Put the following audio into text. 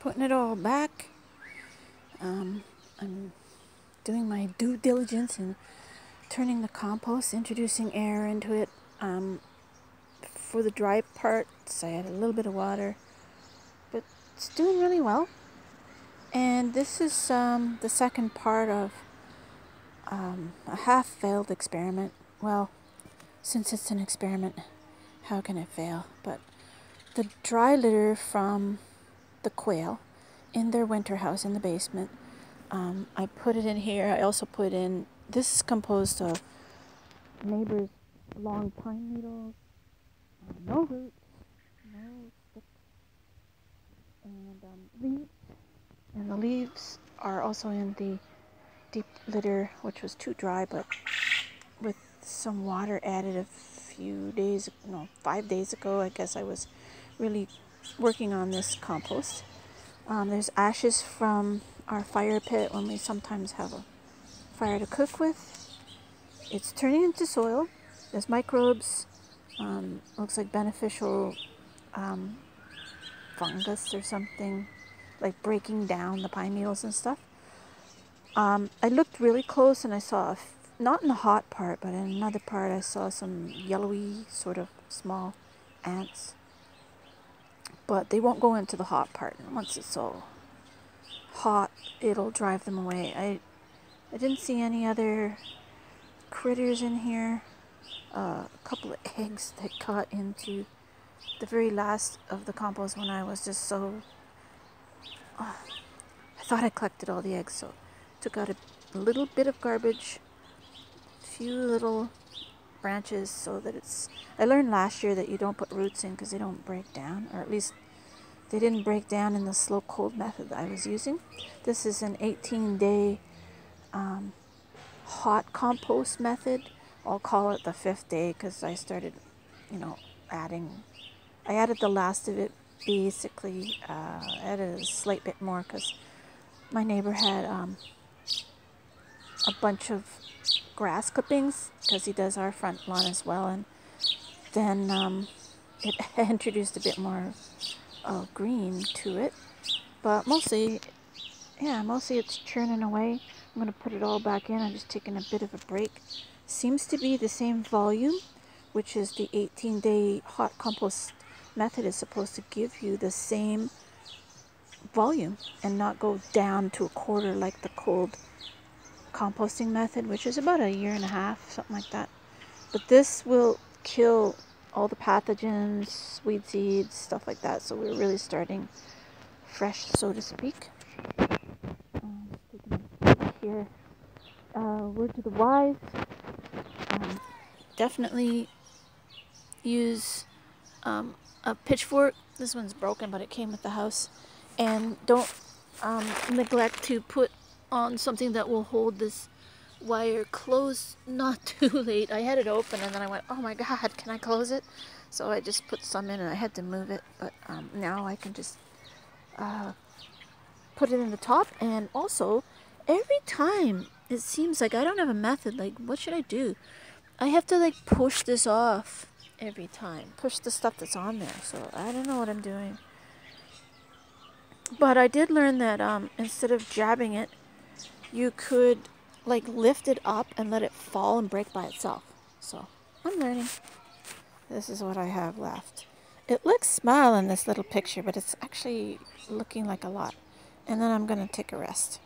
putting it all back. I'm doing my due diligence in turning the compost, introducing air into it. For the dry parts, I add a little bit of water, but it's doing really well. And this is the second part of a half-failed experiment. Well, since it's an experiment, how can it fail? But the dry litter from the quail in their winter house in the basement, I put it in here. I also put in, this is composed of neighbor's long pine needles, no roots, no sticks, and leaves. And the leaves are also in the deep litter, which was too dry, but with some water added a few days, 5 days ago, I guess I was really working on this compost. There's ashes from our fire pit when we sometimes have a fire to cook with. It's turning into soil. There's microbes. Looks like beneficial fungus or something, like breaking down the pine needles and stuff. I looked really close and I saw, not in the hot part, but in another part I saw some yellowy sort of small ants. But they won't go into the hot part. And once it's all hot, it'll drive them away. I didn't see any other critters in here. A couple of eggs that got into the very last of the compost when I was just so... I thought I collected all the eggs, so took out a little bit of garbage, a few little branches so that it's... I learned last year that you don't put roots in because they don't break down, or at least they didn't break down in the slow cold method that I was using. This is an 18-day hot compost method. I'll call it the 5th day because I started, adding. I added the last of it basically. Added a slight bit more because my neighbor had a bunch of grass clippings because he does our front lawn as well, and then it introduced a bit more green to it, but mostly it's churning away. I'm going to put it all back in. I'm just taking a bit of a break. Seems to be the same volume, which is the 18-day hot compost method is supposed to give you the same volume and not go down to a quarter like the cold composting method, which is about 1.5 years, something like that. But this will kill all the pathogens, weed seeds, stuff like that. So we're really starting fresh, so to speak. Just taking a break here. Word to the wise. Definitely use a pitchfork. This one's broken, but it came with the house. And don't neglect to put on something that will hold this wire closed not too late. I had it open and then I went, oh my god, can I close it? So I just put some in and I had to move it, but now I can just put it in the top. And also, every time it seems like I don't have a method, like what should I do? I have to like push this off every time, push the stuff that's on there, so I don't know what I'm doing. But I did learn that instead of jabbing it, you could like lift it up and let it fall and break by itself. So I'm learning. This is what I have left. It looks small in this little picture, but it's actually looking like a lot. And then I'm going to take a rest.